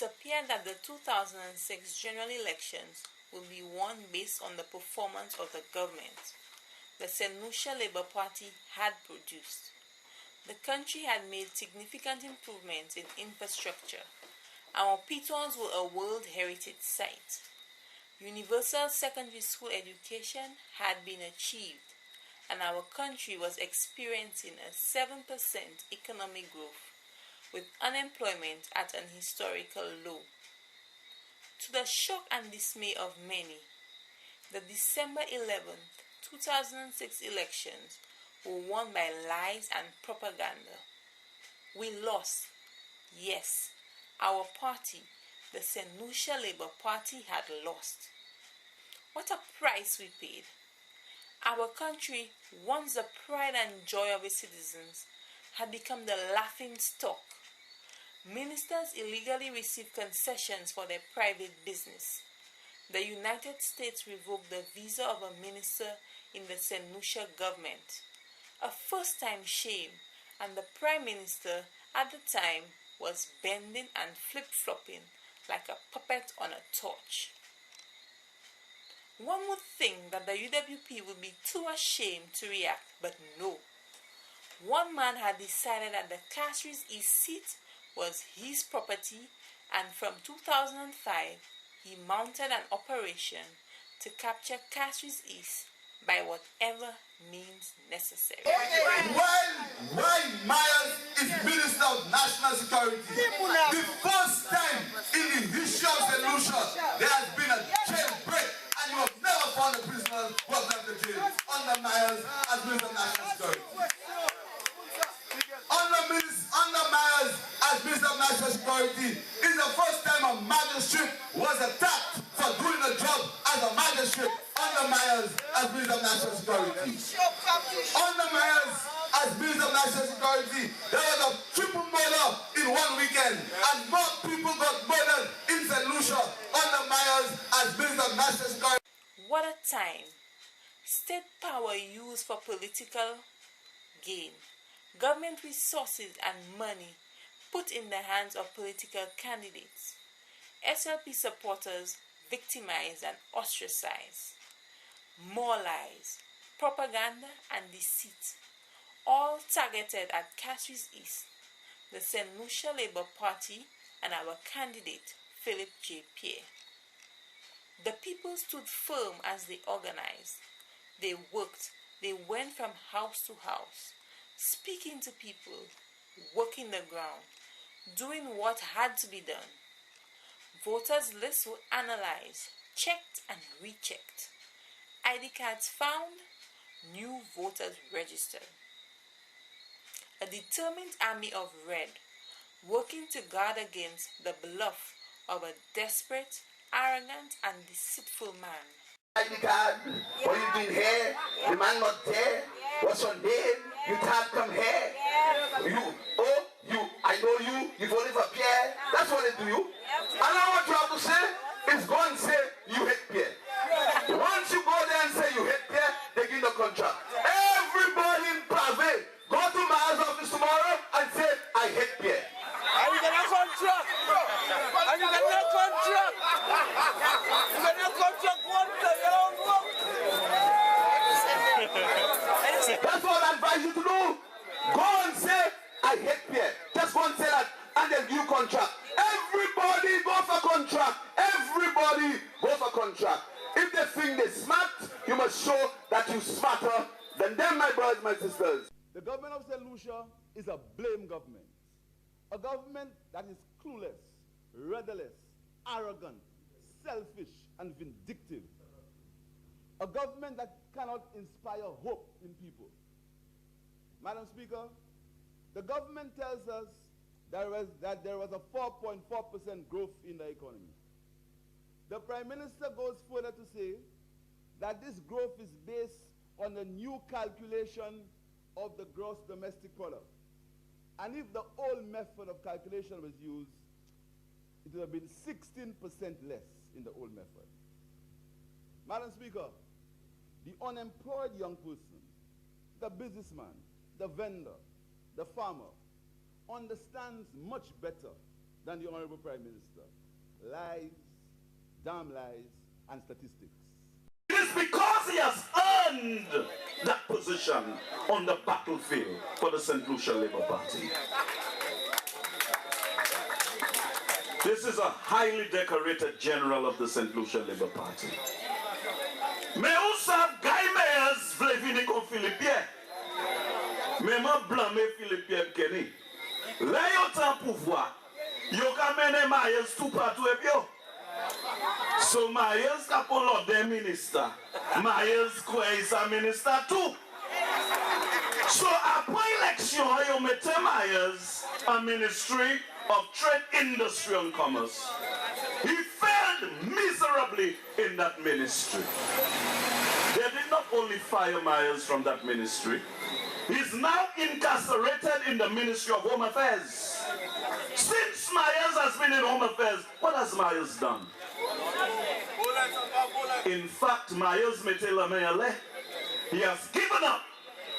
It appeared that the 2006 general elections will be won based on the performance of the government the Saint Lucia Labour Party had produced. The country had made significant improvements in infrastructure. Our pitons were a World Heritage Site. Universal secondary school education had been achieved, and our country was experiencing a 7% economic growth, with unemployment at an historical low. To the shock and dismay of many, the December 11th, 2006 elections were won by lies and propaganda. We lost. Yes, our party, the Saint Lucia Labour Party, had lost. What a price we paid. Our country, once the pride and joy of its citizens, had become the laughing stock. Ministers illegally received concessions for their private business. The United States revoked the visa of a minister in the Saint Lucia government. A first-time shame, and the Prime Minister at the time was bending and flip-flopping like a puppet on a torch. One would think that the UWP would be too ashamed to react, but no. One man had decided that the Castries East seat was his property, and from 2005 he mounted an operation to capture Castries East by whatever means necessary. While Myers is Minister of National Security, the first time in the history of Saint Lucia there has been a jailbreak, and you have never found a prisoner who has left the jail under Myers as Minister of National Security. Under Myers as Minister of National Security, it's the first time a magistrate was attacked for doing a job as a magistrate under Myers as Minister of National Security. Under Myers as Minister of National Security, there was a triple murder in one weekend, and more people got murdered in Saint Lucia under Myers as Minister of National Security. What a time. State power used for political gain. Government resources and money put in the hands of political candidates. SLP supporters victimized and ostracized. More lies, propaganda and deceit, all targeted at Castries East, the Saint Lucia Labour Party and our candidate Philip J. Pierre. The people stood firm as they organized. They worked, they went from house to house, speaking to people, working the ground, doing what had to be done. Voters' lists were analyzed, checked and rechecked. ID cards found, new voters registered. A determined army of red, working to guard against the bluff of a desperate, arrogant and deceitful man. ID card, what you doing here? The man not there. What's your name? You can't come here. I know you. You voted for Pierre. That's what they do you. And now what you have to say is go and say you hate Pierre. Once you go there and say you hate Pierre, they give you the contract. Everybody in Prave, go to my office tomorrow and say I hate Pierre. And you get a contract. And you get a contract. You get a contract one day, you don't work. That's what I advise you to do. Go and say I hate Pierre. Just go and say that and then give contract. Everybody go for contract. Everybody go for contract. If they think they're smart, you must show that you're smarter than them, my brothers, my sisters. The government of Saint Lucia is a blame government. A government that is clueless, rudderless, arrogant, selfish, and vindictive. A government that cannot inspire hope in people. Madam Speaker, the government tells us that there was a 4.4% growth in the economy. The Prime Minister goes further to say that this growth is based on the new calculation of the gross domestic product. And if the old method of calculation was used, it would have been 16% less in the old method. Madam Speaker, the unemployed young person, the businessman, the vendor, the farmer, understands much better than the Honorable Prime Minister. Lies, damn lies, and statistics. It is because he has earned that position on the battlefield for the Saint Lucia Labour Party. This is a highly decorated general of the Saint Lucia Labour Party. Mais où savent Guy Meyers vle vini kon Philippien? Mais m'a blâmé Philippien Kenny. Là yo tan pouvoir, yo ka mene Meyers tout partout et yo. So Meyers ka pon l'ordre minister. Meyers kwa isa minister too. So après election, yo mette Meyers a Ministry of Trade, Industry and Commerce. He failed miserably in that ministry. They did not only fire Myers from that ministry, he's now incarcerated in the Ministry of Home Affairs. Since Myers has been in Home Affairs, what has Myers done? In fact, Myers Metelamele, he has given up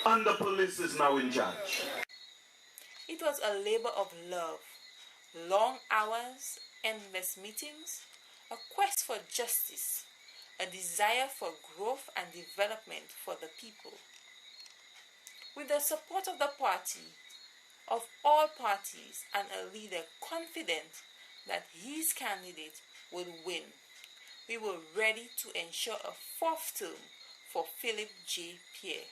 and the police is now in charge. It was a labor of love. Long hours, endless meetings, a quest for justice, a desire for growth and development for the people. With the support of the party, of all parties, and a leader confident that his candidate would win, we were ready to ensure a fourth term for Philip J. Pierre.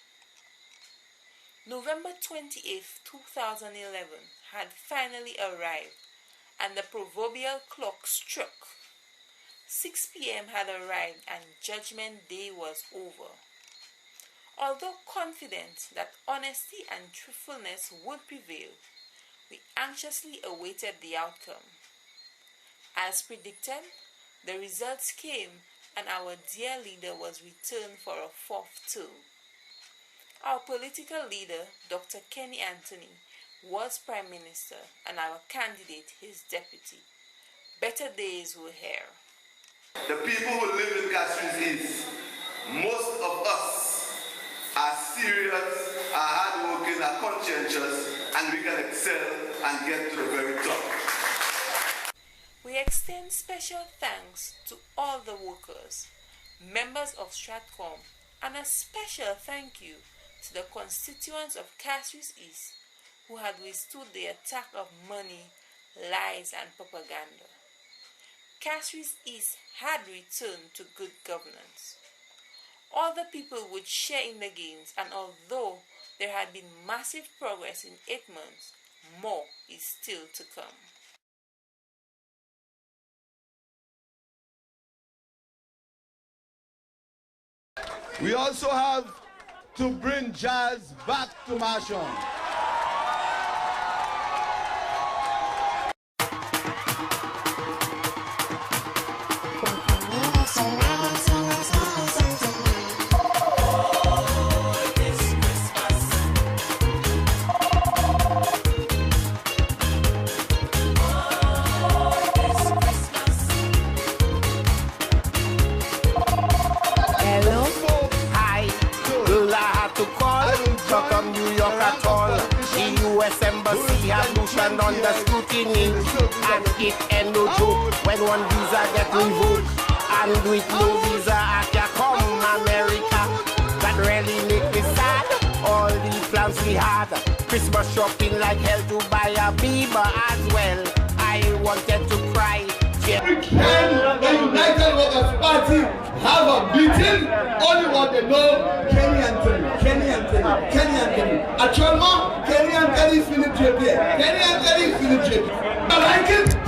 November 28, 2011 had finally arrived, and the proverbial clock struck. 6 p.m. had arrived and Judgment Day was over. Although confident that honesty and truthfulness would prevail, we anxiously awaited the outcome. As predicted, the results came and our dear leader was returned for a fourth term. Our political leader, Dr. Kenny Anthony, was Prime Minister and our candidate his deputy. Better days were here. The people who live in Castries East, most of us are serious, are hardworking, are conscientious, and we can excel and get to the very top. We extend special thanks to all the workers, members of Stratcom, and a special thank you to the constituents of Castries East who had withstood the attack of money, lies, and propaganda. Castries East had returned to good governance. All the people would share in the gains, and although there had been massive progress in 8 months, more is still to come. We also have to bring jazz back to Marshall. Under scrutiny, and it ain't no joke when one visa get revoked, and with no visa I can come America. That really make me sad. All the plans we had, Christmas shopping like hell to buy a Bieber as well. I wanted to cry. Can the United Workers Party have a meeting? Only what they know, Kenny Anthony. Actuellement, Kenny Anthony Philip J. Kenny Anthony Philip J. I like it.